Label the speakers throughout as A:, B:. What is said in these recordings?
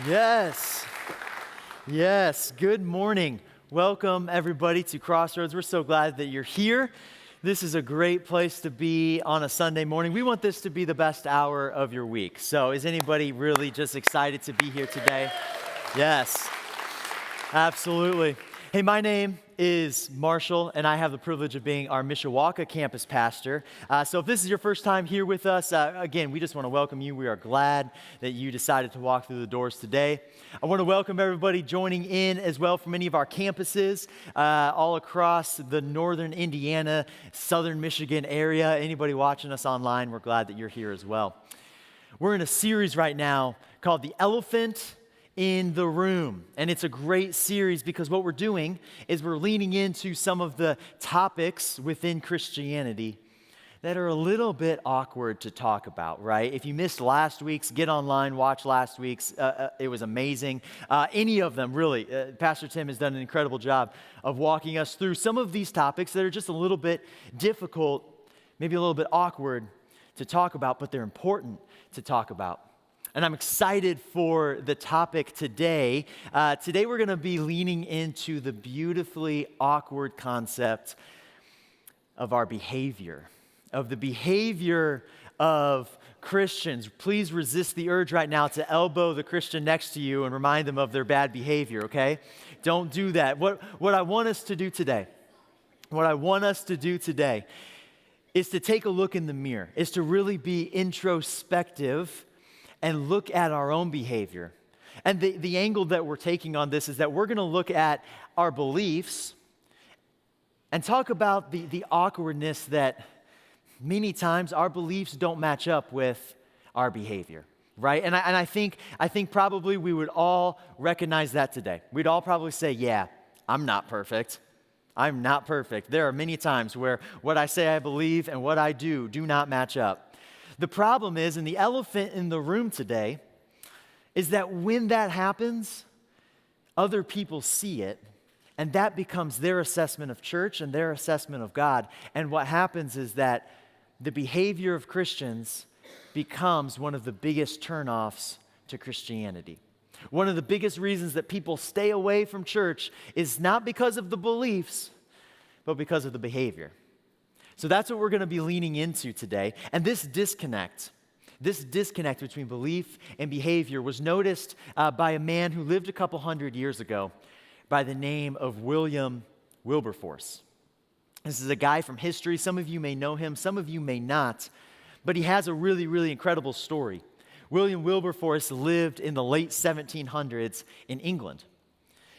A: Yes. Yes. Good morning. Welcome, everybody, to Crossroads. We're so glad that you're here. This is a great place to be on a Sunday morning. We want this to be the best hour of your week. So, is anybody really just excited to be here today? Yes. Absolutely. Hey, my name is Marshall, and I have the privilege of being our Mishawaka campus pastor. So if this is your first time here with us, again, we just want to welcome you. We are glad that you decided to walk through the doors today. I want to welcome everybody joining in as well from many of our campuses all across the northern Indiana, southern Michigan area. Anybody watching us online, we're glad that you're here as well. We're in a series right now called The Elephant in the Room. And it's a great series because what we're doing is we're leaning into some of the topics within Christianity that are a little bit awkward to talk about, right? If you missed last week's, get online, watch last week's. It was amazing. Any of them, really. Pastor Tim has done an incredible job of walking us through some of these topics that are just a little bit difficult, maybe a little bit awkward to talk about, but they're important to talk about. And I'm excited for the topic today. Today we're going to be leaning into the beautifully awkward concept of our behavior, of the behavior of Christians. Please resist the urge right now to elbow the Christian next to you and remind them of their bad behavior, okay? Don't do that. What I want us to do today, is to take a look in the mirror, is to really be introspective and look at our own behavior. And the angle that we're taking on this is that we're going to look at our beliefs and talk about the awkwardness that many times our beliefs don't match up with our behavior, right? And I think probably we would all recognize that today. We'd all probably say, yeah, I'm not perfect. I'm not perfect. There are many times where what I say I believe and what I do not match up. The problem is, and the elephant in the room today, is that when that happens, other people see it, and that becomes their assessment of church and their assessment of God. And what happens is that the behavior of Christians becomes one of the biggest turnoffs to Christianity. One of the biggest reasons that people stay away from church is not because of the beliefs, but because of the behavior. So that's what we're going to be leaning into today. And this disconnect between belief and behavior was noticed by a man who lived a couple hundred years ago by the name of William Wilberforce. This is a guy from history. Some of you may know him, some of you may not, but he has a really, really incredible story. William Wilberforce lived in the late 1700s in England.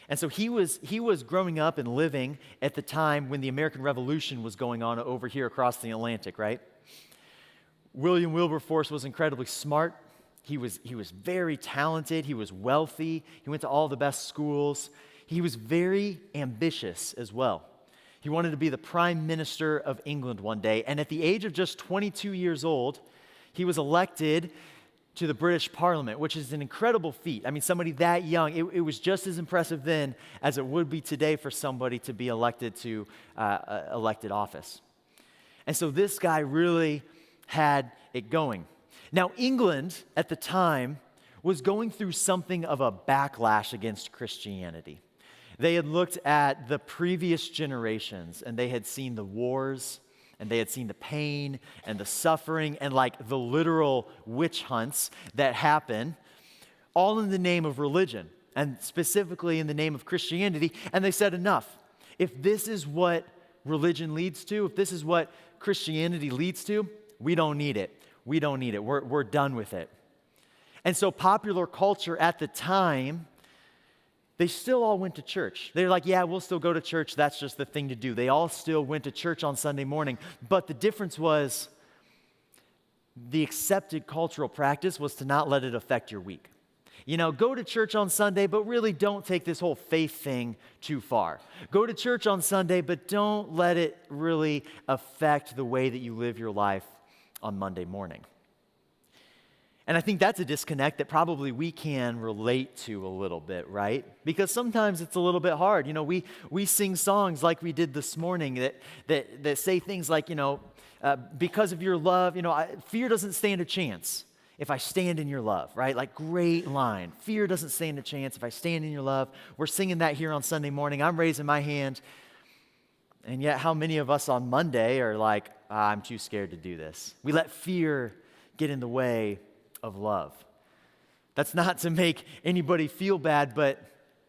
A: And so he was growing up and living at the time when the American Revolution was going on over here across the Atlantic, right? William Wilberforce was incredibly smart. He was very talented. He was wealthy. He went to all the best schools. He was very ambitious as well. He wanted to be the Prime Minister of England one day. And at the age of just 22 years old, he was elected to the British Parliament, which is an incredible feat. I mean, somebody that young, it was just as impressive then as it would be today for somebody to be elected to elected office. And so this guy really had it going. Now, England at the time was going through something of a backlash against Christianity. They had looked at the previous generations, and they had seen the wars, and they had seen the pain and the suffering and like the literal witch hunts that happen, all in the name of religion and specifically in the name of Christianity. And they said, enough. If this is what religion leads to, if this is what Christianity leads to, we don't need it. We don't need it. We're done with it. And so popular culture at the time, they still all went to church. They're like, yeah, we'll still go to church. That's just the thing to do. They all still went to church on Sunday morning. But the difference was the accepted cultural practice was to not let it affect your week. You know, go to church on Sunday, but really don't take this whole faith thing too far. Go to church on Sunday, but don't let it really affect the way that you live your life on Monday morning. And I think that's a disconnect that probably we can relate to a little bit, right? Because sometimes it's a little bit hard. You know, we sing songs like we did this morning that say things like, because of your love, fear doesn't stand a chance if I stand in your love, right? Like, great line. Fear doesn't stand a chance if I stand in your love. We're singing that here on Sunday morning. I'm raising my hand. And yet, how many of us on Monday are like, I'm too scared to do this? We let fear get in the way of love. That's not to make anybody feel bad, but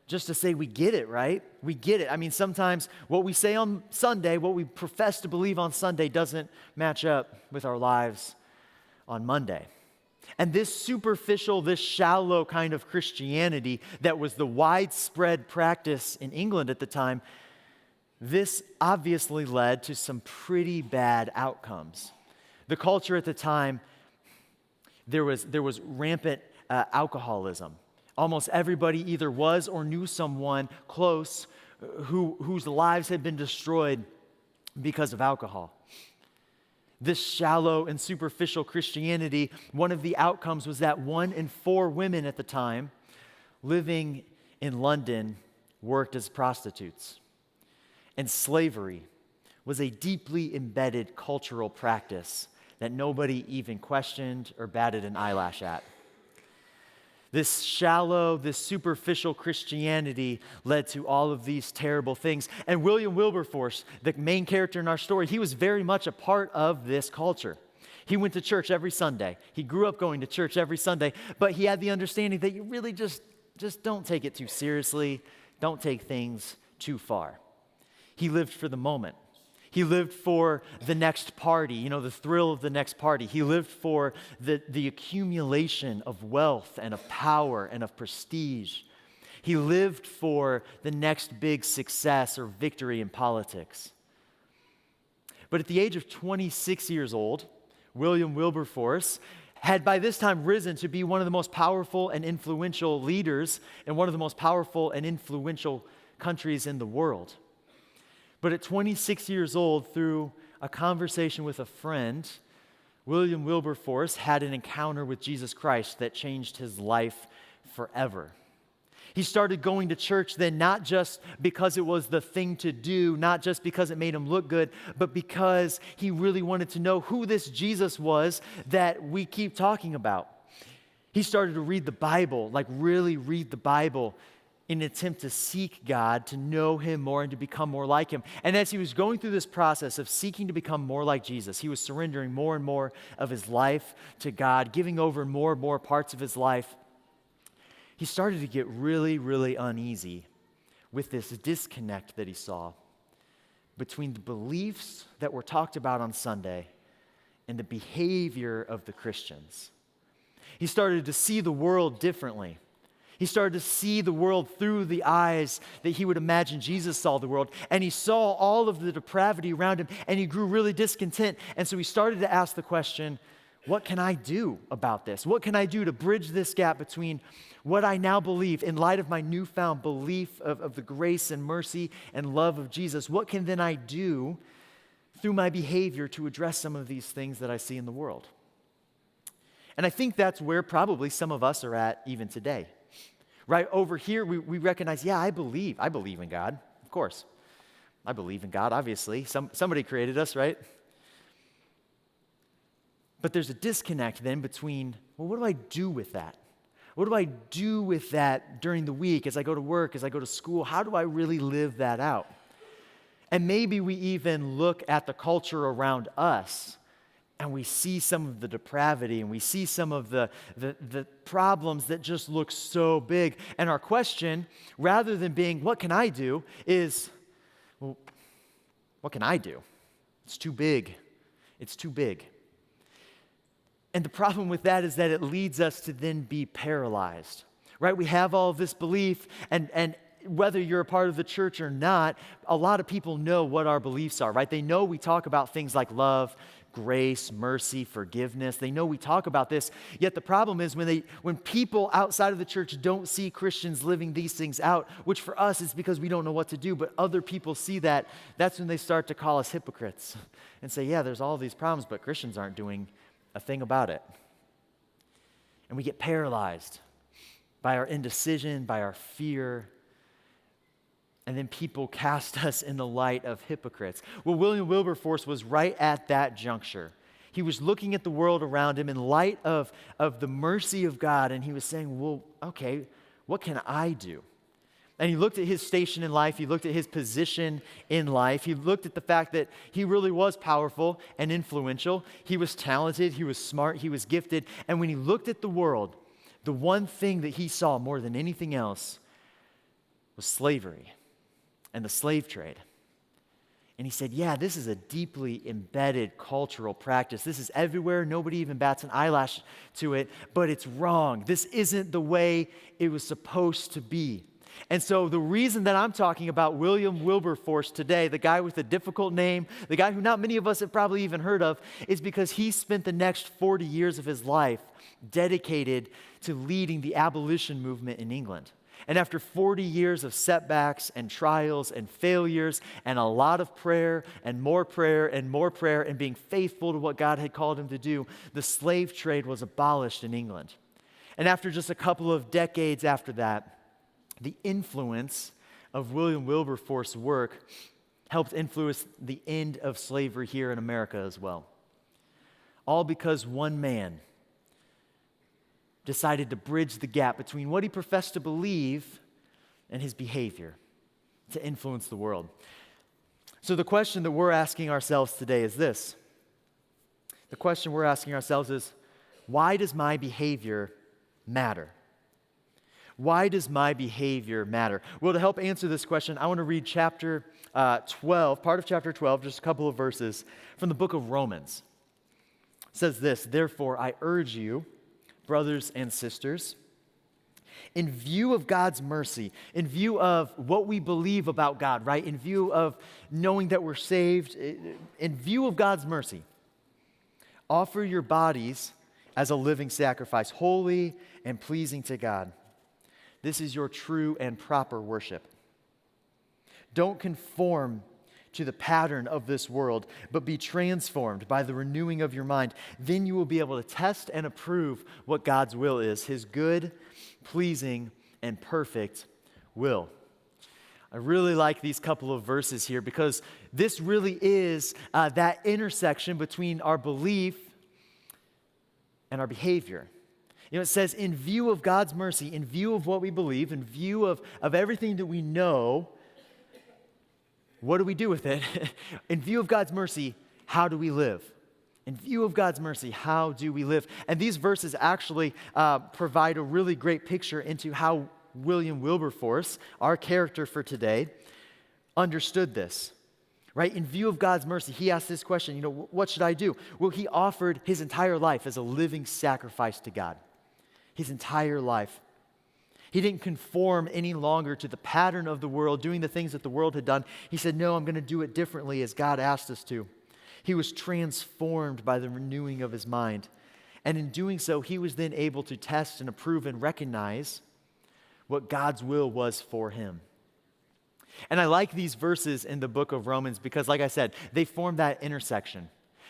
A: just to say we get it, right? We get it. I mean, sometimes what we say on Sunday, what we profess to believe on Sunday, doesn't match up with our lives on Monday. And this superficial, this shallow kind of Christianity that was the widespread practice in England at the time, this obviously led to some pretty bad outcomes. The culture at the time, there was rampant alcoholism. Almost everybody either was or knew someone close whose lives had been destroyed because of alcohol. This shallow and superficial Christianity, one of the outcomes was that 1 in 4 women at the time living in London worked as prostitutes. And slavery was a deeply embedded cultural practice that nobody even questioned or batted an eyelash at. This shallow, this superficial Christianity led to all of these terrible things. And William Wilberforce, the main character in our story, he was very much a part of this culture. He went to church every Sunday. He grew up going to church every Sunday, but he had the understanding that you really just don't take it too seriously. Don't take things too far. He lived for the moment. He lived for the next party, the thrill of the next party. He lived for the accumulation of wealth and of power and of prestige. He lived for the next big success or victory in politics. But at the age of 26 years old, William Wilberforce had by this time risen to be one of the most powerful and influential leaders in one of the most powerful and influential countries in the world. But at 26 years old, through a conversation with a friend, William Wilberforce had an encounter with Jesus Christ that changed his life forever. He started going to church then not just because it was the thing to do, not just because it made him look good, but because he really wanted to know who this Jesus was that we keep talking about. He started to read the Bible, like really read the Bible, in an attempt to seek God, to know him more and to become more like him. And as he was going through this process of seeking to become more like Jesus, he was surrendering more and more of his life to God, giving over more and more parts of his life. He started to get really, really uneasy with this disconnect that he saw between the beliefs that were talked about on Sunday and the behavior of the Christians. He started to see the world differently. He started to see the world through the eyes that he would imagine Jesus saw the world. And he saw all of the depravity around him, and he grew really discontent. And so he started to ask the question, what can I do about this? What can I do to bridge this gap between what I now believe in light of my newfound belief of the grace and mercy and love of Jesus? What can then I do through my behavior to address some of these things that I see in the world? And I think that's where probably some of us are at even today. Right over here, we recognize, I believe in God, of course. I believe in God, obviously. Somebody created us, right? But there's a disconnect then between, what do I do with that? What do I do with that during the week as I go to work, as I go to school? How do I really live that out? And maybe we even look at the culture around us and we see some of the depravity and we see some of the problems that just look so big. And our question, rather than being, what can I do, is, well, what can I do? It's too big. It's too big. And the problem with that is that it leads us to then be paralyzed, right? We have all of this belief, and whether you're a part of the church or not, a lot of people know what our beliefs are, right? They know we talk about things like love, grace, mercy, forgiveness. They know we talk about this, yet the problem is when people outside of the church don't see Christians living these things out, which for us is because we don't know what to do, but other people see that, that's when they start to call us hypocrites and say, there's all these problems, but Christians aren't doing a thing about it. And we get paralyzed by our indecision, by our fear, and then people cast us in the light of hypocrites. Well, William Wilberforce was right at that juncture. He was looking at the world around him in light of the mercy of God, and he was saying, well, okay, what can I do? And he looked at his station in life. He looked at his position in life. He looked at the fact that he really was powerful and influential. He was talented. He was smart. He was gifted. And when he looked at the world, the one thing that he saw more than anything else was slavery and the slave trade. And he said, yeah, this is a deeply embedded cultural practice. This is everywhere. Nobody even bats an eyelash to it, but it's wrong. This isn't the way it was supposed to be. And so the reason that I'm talking about William Wilberforce today, the guy with the difficult name, the guy who not many of us have probably even heard of, is because he spent the next 40 years of his life dedicated to leading the abolition movement in England. And after 40 years of setbacks and trials and failures and a lot of prayer and more prayer and more prayer and being faithful to what God had called him to do, the slave trade was abolished in England. And after just a couple of decades after that, the influence of William Wilberforce's work helped influence the end of slavery here in America as well. All because one man decided to bridge the gap between what he professed to believe and his behavior to influence the world. So the question that we're asking ourselves today is this. The question we're asking ourselves is, why does my behavior matter? Why does my behavior matter? Well, to help answer this question, I want to read chapter 12, part of chapter 12, just a couple of verses from the book of Romans. It says this, therefore I urge you, brothers and sisters, in view of God's mercy, in view of what we believe about God, right? In view of knowing that we're saved, in view of God's mercy, offer your bodies as a living sacrifice, holy and pleasing to God. This is your true and proper worship. Don't conform to the pattern of this world, but be transformed by the renewing of your mind. Then you will be able to test and approve what God's will is, his good, pleasing, and perfect will. I really like these couple of verses here because this really is that intersection between our belief and our behavior. You know, it says, in view of God's mercy, in view of what we believe, in view of everything that we know, what do we do with it? In view of God's mercy, how do we live? In view of God's mercy, how do we live? And these verses actually provide a really great picture into how William Wilberforce, our character for today, understood this. Right? In view of God's mercy, he asked this question, what should I do? Well, he offered his entire life as a living sacrifice to God. His entire life. He didn't conform any longer to the pattern of the world, doing the things that the world had done. He said, no, I'm going to do it differently as God asked us to. He was transformed by the renewing of his mind. And in doing so, he was then able to test and approve and recognize what God's will was for him. And I like these verses in the book of Romans because, like I said, they form that intersection.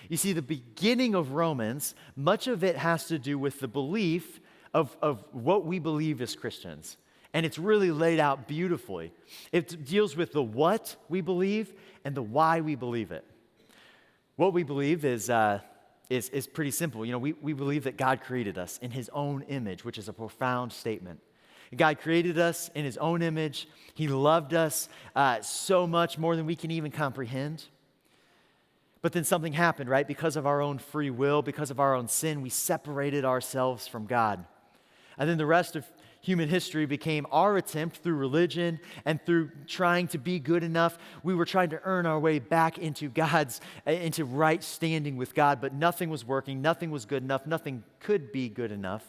A: You see, the beginning of Romans, much of it has to do with the belief of what we believe as Christians. And it's really laid out beautifully. It deals with the what we believe and the why we believe it. What we believe is pretty simple. We believe that God created us in his own image, which is a profound statement. God created us in his own image. He loved us so much more than we can even comprehend. But then something happened, right? Because of our own free will, because of our own sin, we separated ourselves from God. And then the rest of human history became our attempt through religion and through trying to be good enough. We were trying to earn our way back into right standing with God, but nothing was working, nothing was good enough, nothing could be good enough.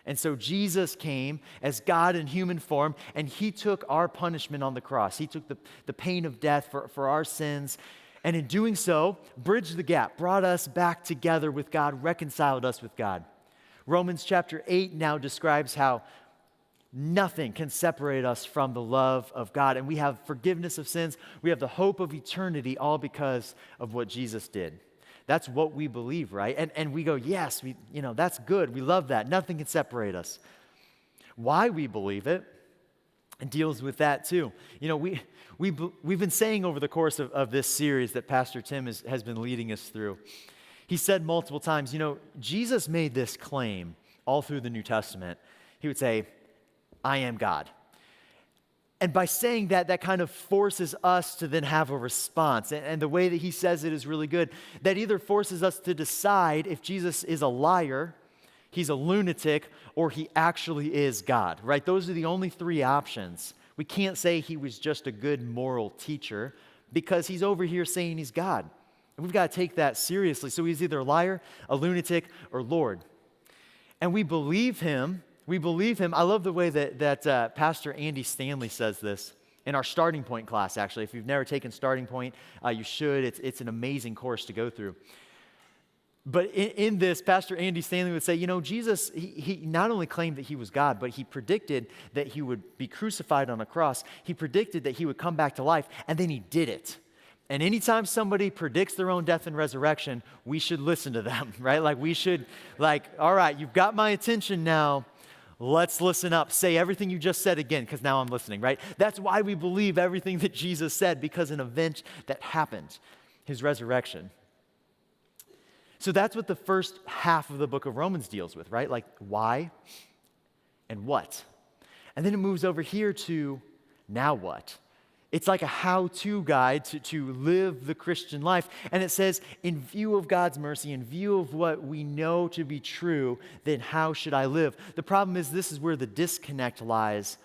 A: And so Jesus came as God in human form, and he took our punishment on the cross. He took the pain of death for our sins, and in doing so, bridged the gap, brought us back together with God, reconciled us with God. Romans chapter 8 now describes how nothing can separate us from the love of God, and we have forgiveness of sins. We have the hope of eternity, all because of what Jesus did. That's what we believe, right? And we go, yes, that's good. We love that. Nothing can separate us. Why we believe it deals with that too. We've been saying over the course of this series that Pastor Tim has been leading us through, He said multiple times, Jesus made this claim all through the New Testament. He would say, I am God. And by saying that, that kind of forces us to then have a response. And the way that he says it is really good. That either forces us to decide if Jesus is a liar, he's a lunatic, or he actually is God, right? Those are the only three options. We can't say he was just a good moral teacher because he's over here saying he's God. And we've got to take that seriously. So he's either a liar, a lunatic, or Lord. And we believe him. We believe him. I love the way that Pastor Andy Stanley says this in our Starting Point class, actually. If you've never taken Starting Point, you should. It's an amazing course to go through. But in this, Pastor Andy Stanley would say, Jesus, he not only claimed that he was God, but he predicted that he would be crucified on a cross. He predicted that he would come back to life, and then he did it. And anytime somebody predicts their own death and resurrection, we should listen to them, right? We should, all right, you've got my attention now. Let's listen up. Say everything you just said again, because now I'm listening, right? That's why we believe everything that Jesus said, because an event that happened, his resurrection. So that's what the first half of the book of Romans deals with, right? Why and what. And then it moves over here to now what? It's like a how-to guide to live the Christian life. And it says, in view of God's mercy, in view of what we know to be true, then how should I live? The problem is this is where the disconnect lies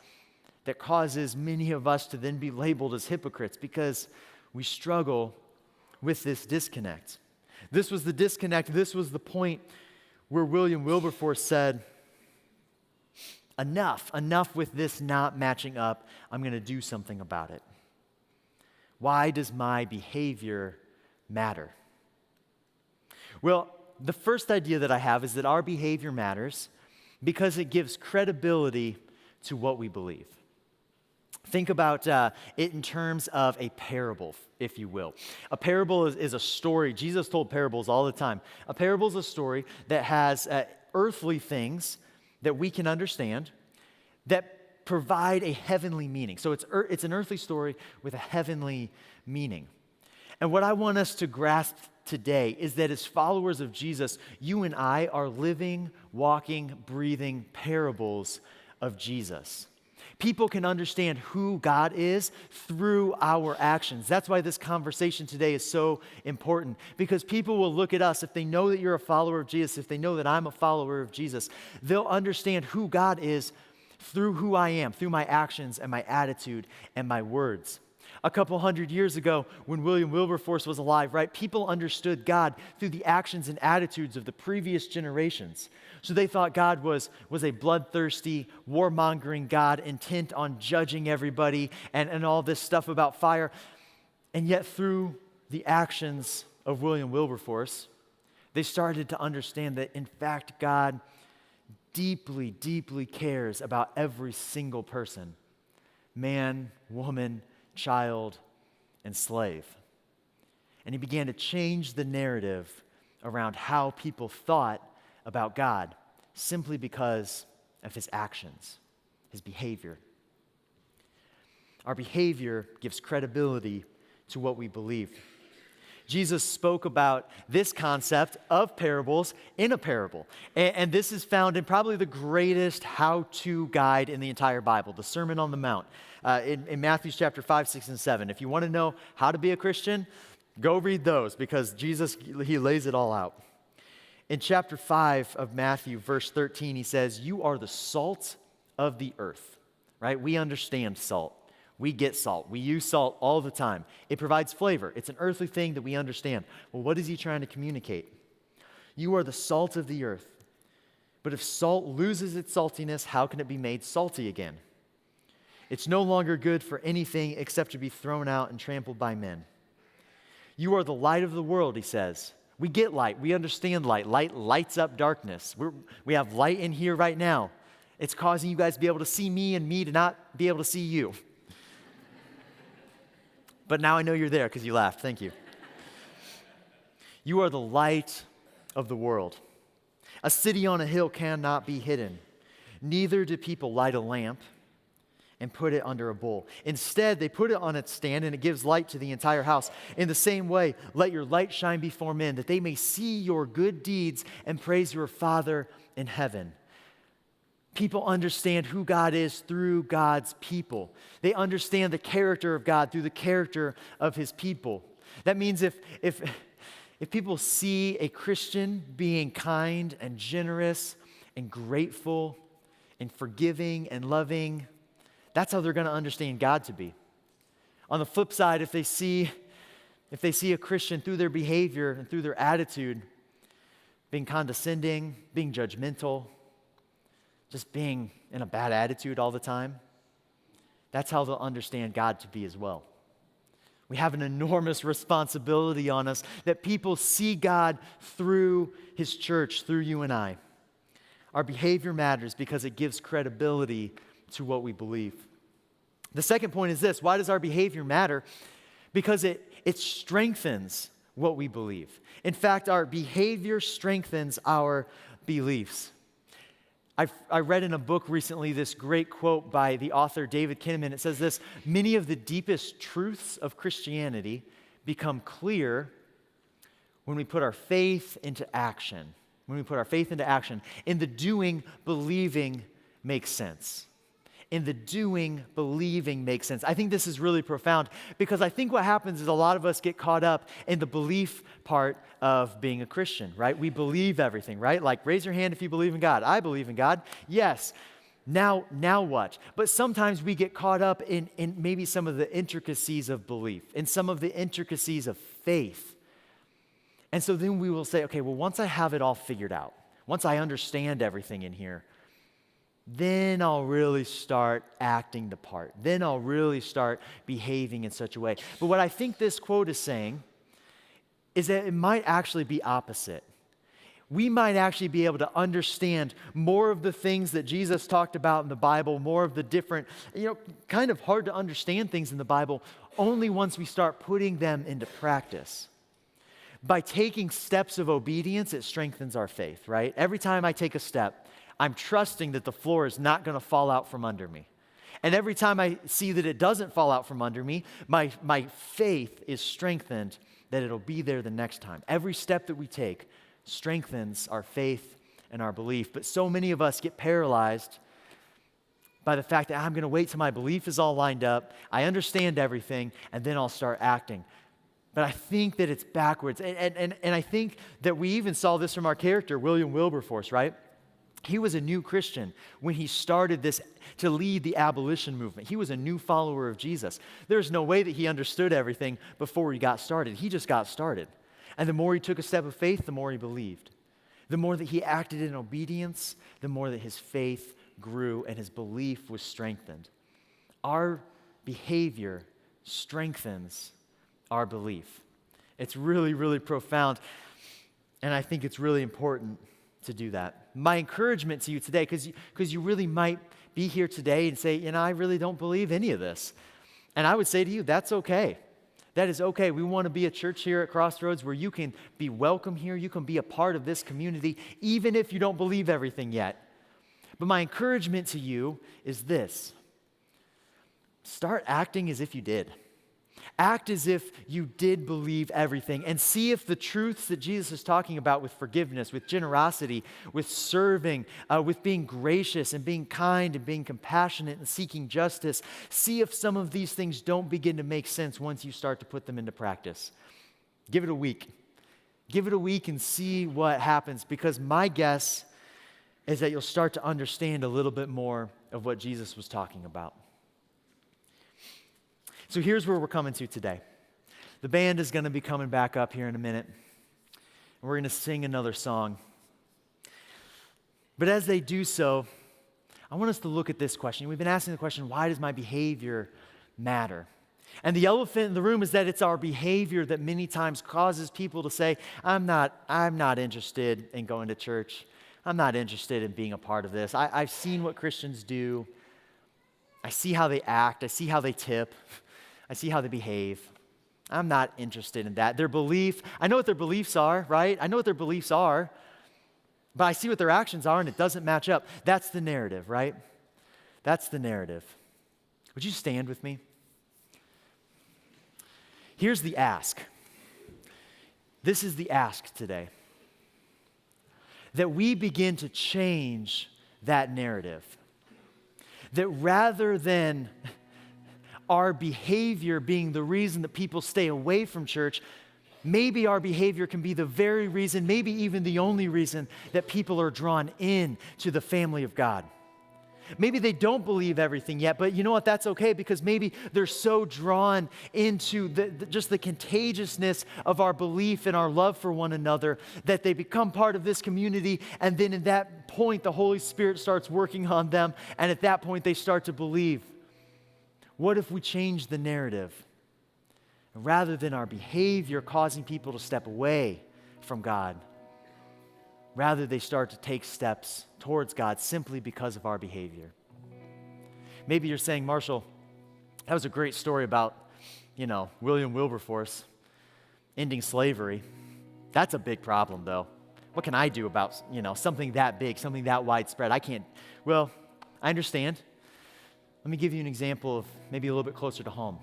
A: that causes many of us to then be labeled as hypocrites because we struggle with this disconnect. This was the disconnect. This was the point where William Wilberforce said, enough with this not matching up. I'm going to do something about it. Why does my behavior matter? Well, the first idea that I have is that our behavior matters because it gives credibility to what we believe. Think about it in terms of a parable, if you will. A parable is a story. Jesus told parables all the time. A parable is a story that has earthly things that we can understand that provide a heavenly meaning. So it's an earthly story with a heavenly meaning. And what I want us to grasp today is that as followers of Jesus, you and I are living, walking, breathing parables of Jesus. People can understand who God is through our actions. That's why this conversation today is so important, because people will look at us, if they know that you're a follower of Jesus, if they know that I'm a follower of Jesus, they'll understand who God is through who I am, through my actions and my attitude and my words. A couple hundred years ago, when William Wilberforce was alive, right, people understood God through the actions and attitudes of the previous generations. So they thought God was a bloodthirsty, warmongering God intent on judging everybody and all this stuff about fire. And yet through the actions of William Wilberforce, they started to understand that, in fact, God deeply, deeply cares about every single person, man, woman, child, and slave. And he began to change the narrative around how people thought about God simply because of his actions, his behavior. Our behavior gives credibility to what we believe. Jesus spoke about this concept of parables in a parable. And this is found in probably the greatest how-to guide in the entire Bible, the Sermon on the Mount, in Matthew chapter 5, 6, and 7. If you want to know how to be a Christian, go read those because Jesus, he lays it all out. In chapter 5 of Matthew, verse 13, he says, "You are the salt of the earth," right? We understand salt. We get salt. We use salt all the time. It provides flavor. It's an earthly thing that we understand. Well, what is he trying to communicate? You are the salt of the earth. But if salt loses its saltiness, how can it be made salty again? It's no longer good for anything except to be thrown out and trampled by men. You are the light of the world, he says. We get light. We understand light. Light lights up darkness. We have light in here right now. It's causing you guys to be able to see me and me to not be able to see you. But now I know you're there because you laughed. Thank you. You are the light of the world. A city on a hill cannot be hidden. Neither do people light a lamp and put it under a bowl. Instead, they put it on its stand, and it gives light to the entire house. In the same way, let your light shine before men, that they may see your good deeds and praise your Father in heaven. People understand who God is through God's people. They understand the character of God through the character of his people. That means if people see a Christian being kind and generous and grateful and forgiving and loving, that's how they're going to understand God to be. On the flip side, if they see a Christian through their behavior and through their attitude, being condescending, being judgmental, just being in a bad attitude all the time, that's how they'll understand God to be as well. We have an enormous responsibility on us that people see God through his church, through you and I. Our behavior matters because it gives credibility to what we believe. The second point is this: why does our behavior matter? Because it strengthens what we believe. In fact, our behavior strengthens our beliefs. I read in a book recently this great quote by the author David Kinnaman. It says this: many of the deepest truths of Christianity become clear when we put our faith into action. When we put our faith into action. In the doing, believing makes sense. In the doing, believing makes sense. I think this is really profound because I think what happens is a lot of us get caught up in the belief part of being a Christian, right? We believe everything, right? Like, raise your hand if you believe in God. I believe in God. Yes. Now what? But sometimes we get caught up in maybe some of the intricacies of belief, in some of the intricacies of faith. And so then we will say, okay, well, once I have it all figured out, once I understand everything in here, then I'll really start acting the part. Then I'll really start behaving in such a way. But what I think this quote is saying is that it might actually be opposite. We might actually be able to understand more of the things that Jesus talked about in the Bible, more of the different, kind of hard to understand things in the Bible, only once we start putting them into practice. By taking steps of obedience, it strengthens our faith, right? Every time I take a step, I'm trusting that the floor is not going to fall out from under me. And every time I see that it doesn't fall out from under me, my faith is strengthened that it'll be there the next time. Every step that we take strengthens our faith and our belief. But so many of us get paralyzed by the fact that I'm going to wait till my belief is all lined up, I understand everything, and then I'll start acting. But I think that it's backwards. And I think that we even saw this from our character, William Wilberforce, right? He was a new Christian when he started this to lead the abolition movement. He was a new follower of Jesus. There's no way that he understood everything before he got started. He just got started. And the more he took a step of faith, the more he believed. The more that he acted in obedience, the more that his faith grew and his belief was strengthened. Our behavior strengthens our belief. It's really, really profound. And I think it's really important to do that. My encouragement to you today, because you really might be here today and say, I really don't believe any of this. And I would say to you, that's okay. That is okay. We want to be a church here at Crossroads where you can be welcome here. You can be a part of this community, even if you don't believe everything yet. But my encouragement to you is this: start acting as if you did. Act as if you did believe everything, and see if the truths that Jesus is talking about with forgiveness, with generosity, with serving, with being gracious and being kind and being compassionate and seeking justice, see if some of these things don't begin to make sense once you start to put them into practice. Give it a week. Give it a week and see what happens, because my guess is that you'll start to understand a little bit more of what Jesus was talking about. So here's where we're coming to today. The band is going to be coming back up here in a minute. And we're going to sing another song. But as they do so, I want us to look at this question. We've been asking the question, why does my behavior matter? And the elephant in the room is that it's our behavior that many times causes people to say, I'm not interested in going to church. I'm not interested in being a part of this. I've seen what Christians do. I see how they act. I see how they tip. I see how they behave. I'm not interested in that. Their belief, I know what their beliefs are, right? I know what their beliefs are, but I see what their actions are and it doesn't match up. That's the narrative, right? That's the narrative. Would you stand with me? Here's the ask. This is the ask today. That we begin to change that narrative. That rather than our behavior being the reason that people stay away from church, maybe our behavior can be the very reason, maybe even the only reason that people are drawn in to the family of God. Maybe they don't believe everything yet, but you know what? That's okay, because maybe they're so drawn into just the contagiousness of our belief and our love for one another that they become part of this community, and then at that point, the Holy Spirit starts working on them, and at that point, they start to believe. What if we change the narrative? Rather than our behavior causing people to step away from God, rather they start to take steps towards God simply because of our behavior. Maybe you're saying, Marshall, that was a great story about, William Wilberforce ending slavery. That's a big problem, though. What can I do about, something that big, something that widespread? I can't. Well, I understand. Let me give you an example of maybe a little bit closer to home.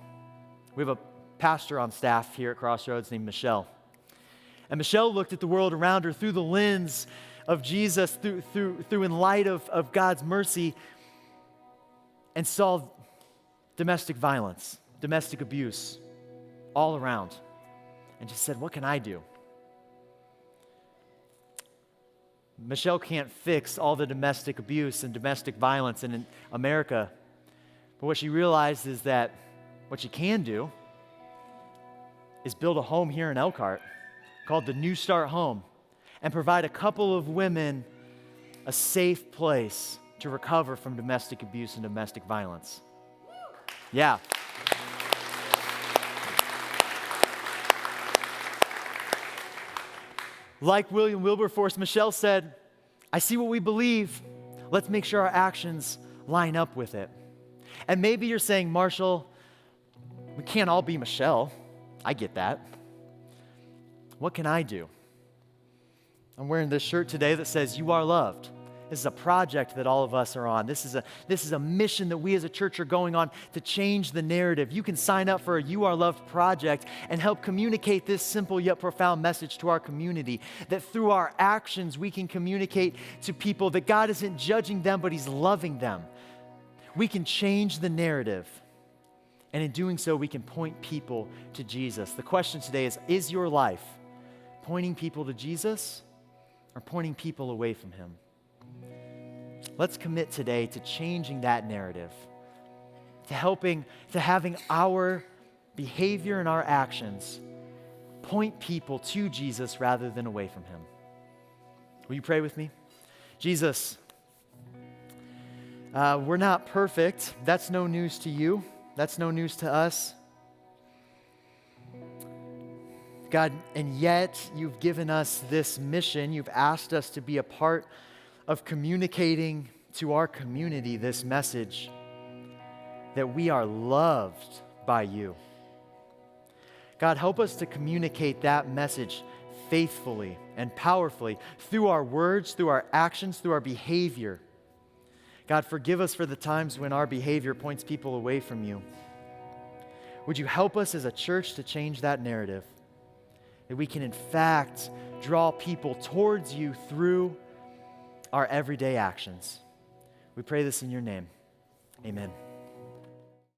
A: We have a pastor on staff here at Crossroads named Michelle. And Michelle looked at the world around her through the lens of Jesus, through in light of God's mercy, and saw domestic violence, domestic abuse all around. And just said, what can I do? Michelle can't fix all the domestic abuse and domestic violence in America, but what she realized is that what she can do is build a home here in Elkhart called the New Start Home and provide a couple of women a safe place to recover from domestic abuse and domestic violence. Yeah. Like William Wilberforce, Michelle said, I see what we believe. Let's make sure our actions line up with it. And maybe you're saying, Marshall, we can't all be Michelle. I get that. What can I do? I'm wearing this shirt today that says, You Are Loved. This is a project that all of us are on. This is a mission that we as a church are going on to change the narrative. You can sign up for a You Are Loved project and help communicate this simple yet profound message to our community, that through our actions we can communicate to people that God isn't judging them, but He's loving them. We can change the narrative. And in doing so, we can point people to Jesus. The question today is your life pointing people to Jesus or pointing people away from Him? Let's commit today to changing that narrative, to having our behavior and our actions point people to Jesus rather than away from Him. Will you pray with me? Jesus, we're not perfect. That's no news to you. That's no news to us. God, and yet you've given us this mission. You've asked us to be a part of communicating to our community this message that we are loved by you. God, help us to communicate that message faithfully and powerfully through our words, through our actions, through our behavior. God, forgive us for the times when our behavior points people away from you. Would you help us as a church to change that narrative? That we can in fact draw people towards you through our everyday actions. We pray this in your name. Amen.